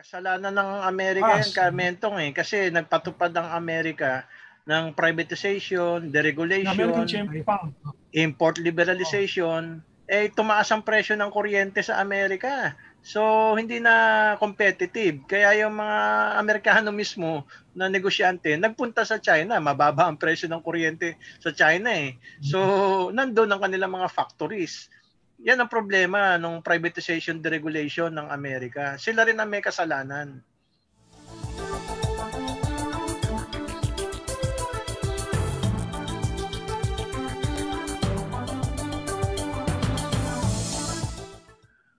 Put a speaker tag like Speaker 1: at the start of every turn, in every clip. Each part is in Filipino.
Speaker 1: Kasalanan ng Amerika yan, Mentong eh. Kasi nagpatupad ang Amerika ng privatization, deregulation, import liberalization, tumaas ang presyo ng kuryente sa Amerika. So, hindi na competitive. Kaya yung mga Amerikano mismo na negosyante, nagpunta sa China. Mababa ang presyo ng kuryente sa China eh. So, nandun ang kanilang mga factories. Yan ang problema ng privatization deregulation ng Amerika. Sila rin ang may kasalanan.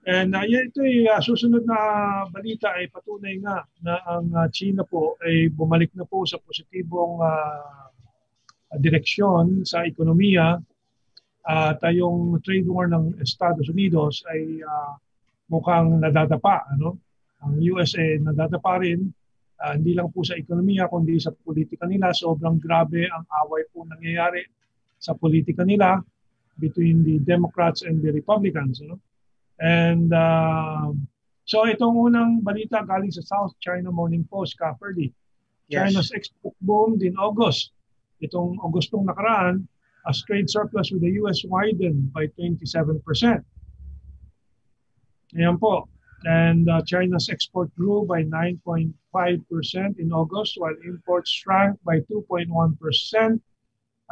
Speaker 2: And ito susunod na balita ay patunay nga na ang China po ay bumalik na po sa positibong direksyon sa ekonomiya at yung trade war ng Estados Unidos ay mukhang nadadapa. Ano? Ang USA nadadapa rin, hindi lang po sa ekonomiya kundi sa politika nila. Sobrang grabe ang away po nangyayari sa politika nila between the Democrats and the Republicans. Ano? And so itong unang balita galing sa South China Morning Post, Ferdie. Yes. China's export boomed in August. Itong Augustong nakaraan, as trade surplus with the US widened by 27%. Ayan po. And China's export grew by 9.5% in August while imports shrank by 2.1%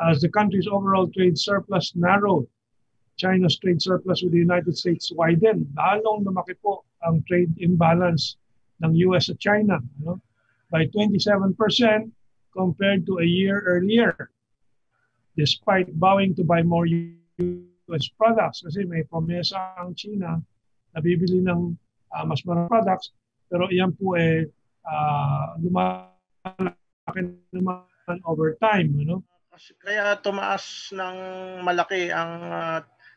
Speaker 2: as the country's overall trade surplus narrowed. China's trade surplus with the United States widened. Lalong lumaki po ang trade imbalance ng US at China by 27% compared to a year earlier. Despite vowing to buy more US products kasi may promesa ang China na bibili ng mas maraming products pero iyan po lumalaki naman over time.
Speaker 1: Kaya tumaas ng malaki ang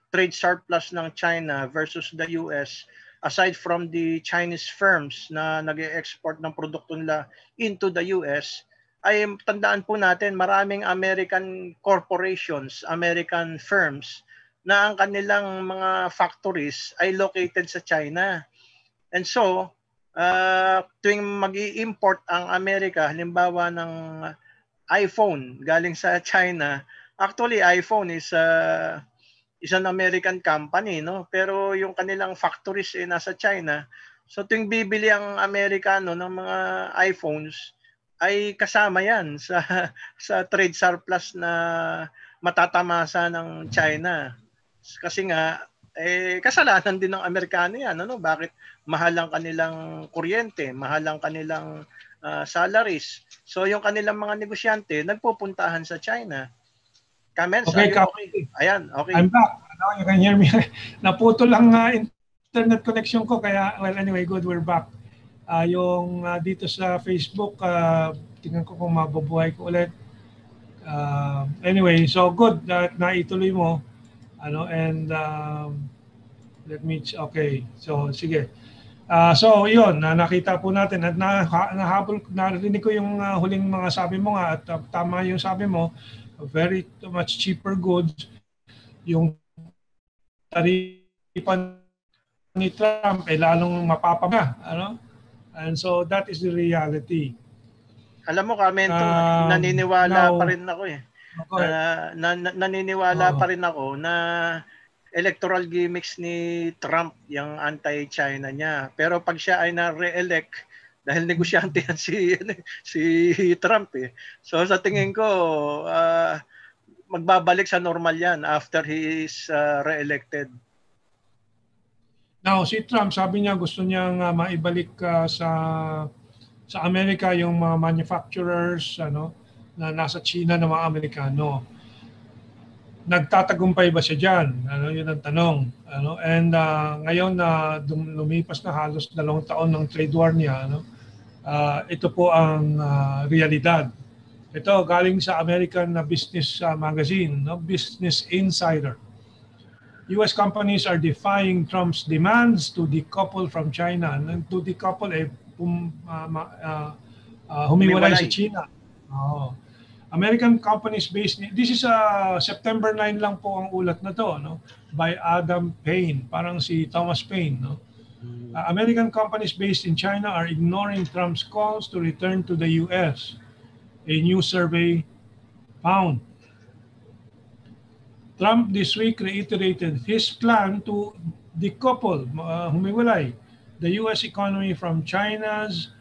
Speaker 1: trade surplus ng China versus the US aside from the Chinese firms na nag-export ng produkto nila into the US ay tandaan po natin maraming American corporations, American firms na ang kanilang mga factories ay located sa China. And so, tuwing mag-i-import ang Amerika, halimbawa ng iPhone galing sa China, actually iPhone is an American company, no? Pero yung kanilang factories nasa China. So tuwing bibili ang Amerikano ng mga iPhones ay kasama yan sa trade surplus na matatamasa ng China. Kasi nga kasalanan din ng Amerikano yan, ano? Bakit mahal ang kanilang kuryente, mahal ang kanilang salaries. So yung kanilang mga negosyante nagpupuntahan sa China. Comments?
Speaker 2: Okay,
Speaker 1: okay? Ayan, okay.
Speaker 2: I'm back. Now you can hear me. Naputol lang internet connection ko kaya well anyway, good, we're back. Yung dito sa Facebook, tingnan ko kung mabubuhay ko ulit. Anyway, so good that naituloy mo. And let me okay. So sige. So yun, nakita po natin at narinig ko yung huling mga sabi mo nga at tama yung sabi mo, very much cheaper goods yung taripan ni Trump lalong mapapanga, and so that is the reality.
Speaker 1: Alam mo Mentong, naniniwala pa rin ako naniniwala pa rin ako na electoral gimmicks ni Trump yung anti-China niya. Pero pag siya ay na-re-elect, dahil negosyante yan si Trump So sa tingin ko, magbabalik sa normal yan after he is re-elected.
Speaker 2: Now, si Trump, sabi niya gusto niyang maibalik sa Amerika yung mga manufacturers na nasa China ng mga Amerikano. Nagtatagumpay ba siya dyan? Yun ang tanong. And ngayon na lumipas na halos 2 taon ng trade war niya, ito po ang realidad. Ito galing sa American Business Magazine, Business Insider. US companies are defying Trump's demands to decouple from China. And to decouple humiwalay sa China. American companies based, this is September 9 lang po ang ulat na to, by Adam Payne, parang si Thomas Paine, American companies based in China are ignoring Trump's calls to return to the U.S., a new survey found. Trump this week reiterated his plan to decouple, humiwalay, the U.S. economy from China's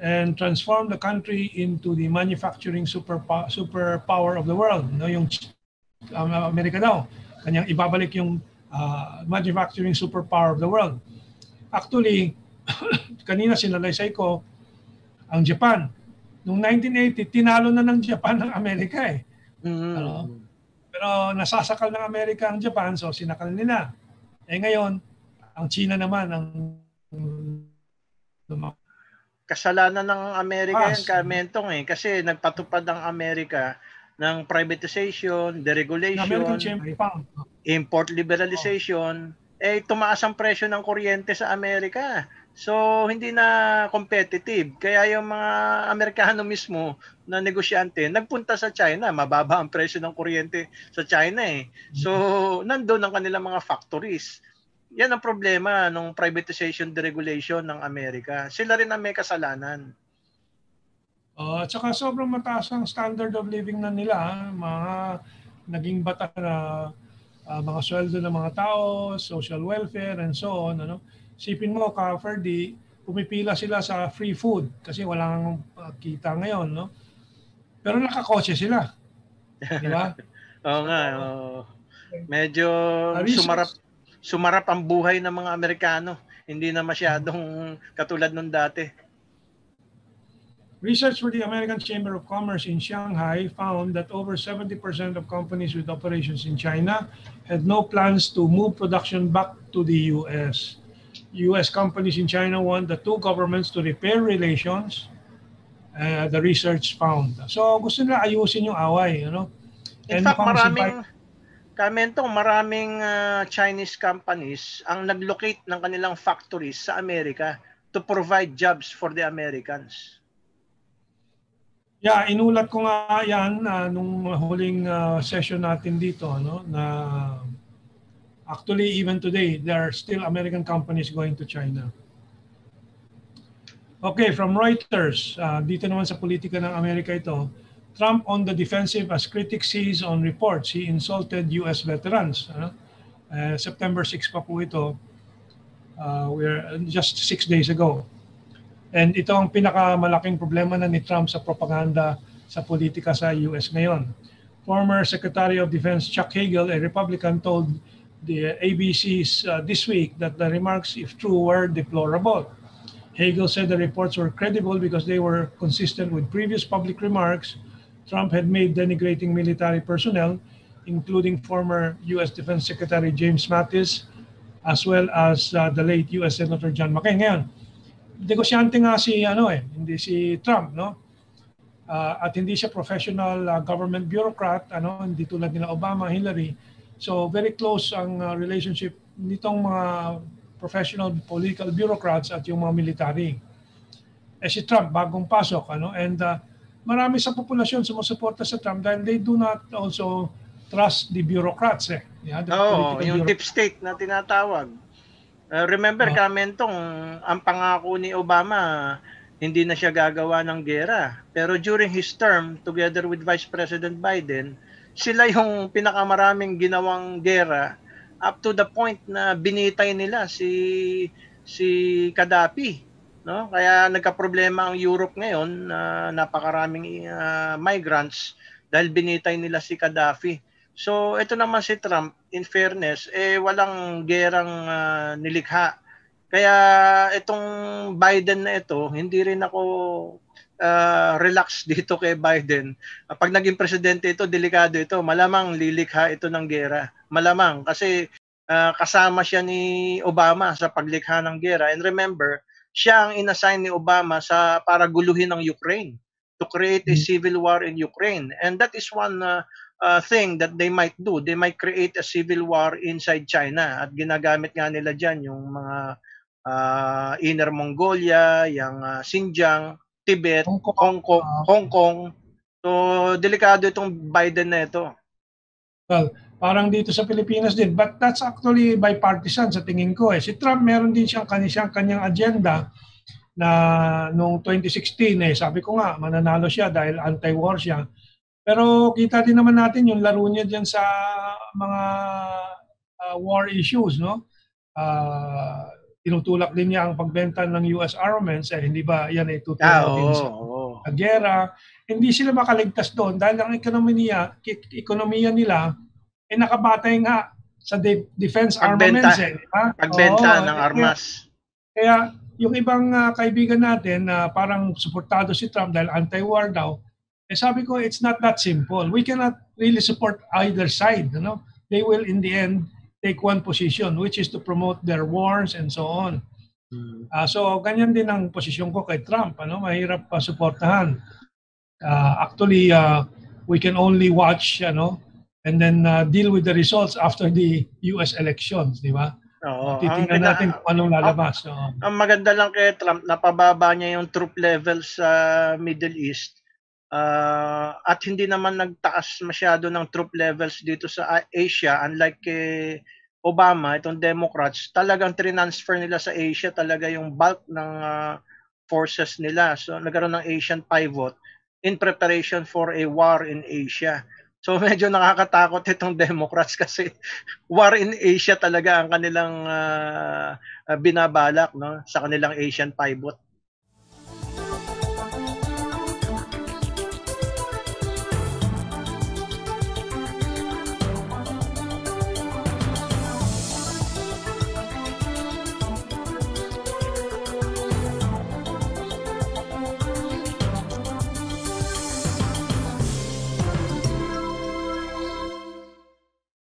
Speaker 2: and transform the country into the manufacturing superpower of the world. No, yung Amerika daw, kanyang ibabalik yung manufacturing superpower of the world. Actually, kanina sinalaysay ko, ang Japan, noong 1980, tinalo na ng Japan ng Amerika eh. Pero nasasakal ng Amerika ang Japan, so sinakal nila. Eh ngayon, ang China naman, ang
Speaker 1: kasalanan ng Amerika yan, Mentong eh. Kasi nagpatupad ang Amerika ng privatization, deregulation, import liberalization, eh tumaas ang presyo ng kuryente sa Amerika. So hindi na competitive. Kaya yung mga Amerikano mismo na negosyante nagpunta sa China, mababa ang presyo ng kuryente sa China eh. So nandoon ang kanilang mga factories. Yan ang problema ng privatization deregulation ng Amerika. Sila rin ang may kasalanan.
Speaker 2: At saka sobrang mataas ang standard of living na nila, mga naging bata na mga sweldo ng mga tao, social welfare and so on. Ano? Sipin mo ka, Ferdie, pumipila sila sa free food kasi walang kita ngayon. No? Pero nakakotse sila. Di ba?
Speaker 1: Oo nga. Medyo sumarap ang buhay ng mga Amerikano. Hindi na masyadong katulad nung dati.
Speaker 2: Research for the American Chamber of Commerce in Shanghai found that over 70% of companies with operations in China had no plans to move production back to the U.S. U.S. companies in China want the two governments to repair relations, the research found. So gusto nila ayusin yung away. You know?
Speaker 1: In fact, maraming Chinese companies ang naglocate ng kanilang factories sa Amerika to provide jobs for the Americans.
Speaker 2: Yeah, inulat ko nga yan nung huling session natin dito, no, na actually even today there are still American companies going to China. Okay, from Reuters, dito naman sa politika ng Amerika ito, Trump on the defensive as critics seize on reports he insulted US veterans. September 6 pa po ito, we're just 6 days ago. And ito ang pinakamalaking problema na ni Trump sa propaganda sa politika sa US ngayon. Former Secretary of Defense Chuck Hagel, a Republican, told the ABC's this week that the remarks, if true, were deplorable. Hagel said the reports were credible because they were consistent with previous public remarks Trump had made denigrating military personnel, including former U.S. Defense Secretary James Mattis, as well as the late U.S. Senator John McCain. Ngayon, negosyante nga hindi si Trump, no? At hindi siya professional government bureaucrat, hindi tulad nila Obama, Hillary. So very close ang relationship nitong mga professional political bureaucrats at yung mga military. Si Trump bagong pasok, and marami sa populasyon sumusuporta sa Trump dahil they do not also trust the bureaucrats.
Speaker 1: Yung deep state na tinatawag. Remember, Mentong, ang pangako ni Obama, hindi na siya gagawa ng gera. Pero during his term, together with Vice President Biden, sila yung pinakamaraming ginawang gera up to the point na binitay nila si Gaddafi. No? Kaya nagka-problema ang Europe ngayon na napakaraming migrants dahil binitay nila si Gaddafi. So ito naman si Trump, in fairness, walang gerang nilikha. Kaya itong Biden na ito, hindi rin ako relax dito kay Biden. Pag naging presidente ito, delikado ito. Malamang lilikha ito ng gera. Malamang kasi kasama siya ni Obama sa paglikha ng gera. And remember, siya ang inassign ni Obama para guluhin ang Ukraine, to create a civil war in Ukraine. And that is one thing that they might do. They might create a civil war inside China. At ginagamit nga nila dyan yung mga Inner Mongolia, yung Xinjiang, Tibet, Hong Kong. So, delikado itong Biden na ito.
Speaker 2: Well, Parang dito sa Pilipinas din. But that's actually bipartisan sa tingin ko. Si Trump meron din siyang kanyang agenda na noong 2016 sabi ko nga mananalo siya dahil anti-war siya. Pero kita din naman natin yung laro niya diyan sa mga war issues, no? Tinutulak din niya ang pagbenta ng US armaments, hindi ba yan ay tutulong din sa gera. Hindi sila makaligtas doon dahil ang ekonomiya nila ay nakabatay nga sa defense armaments.
Speaker 1: Pagbenta ng armas.
Speaker 2: Kaya yung ibang kaibigan natin na parang suportado si Trump dahil anti-war daw, sabi ko, it's not that simple. We cannot really support either side. They will in the end take one position, which is to promote their wars and so on. So ganyan din ang posisyon ko kay Trump. Mahirap suportahan. Actually, we can only watch, and then deal with the results after the US elections, di ba? Titingnan natin kung anong lalabas.
Speaker 1: Ang maganda lang kay Trump, napababa niya yung troop levels sa Middle East. At hindi naman nagtaas masyado ng troop levels dito sa Asia, unlike kay Obama, itong Democrats, talagang transfer nila sa Asia talaga yung bulk ng forces nila. So nagkaroon ng Asian pivot in preparation for a war in Asia. So medyo nakakatakot itong Democrats kasi war in Asia talaga ang kanilang binabalak, no, sa kanilang Asian pivot.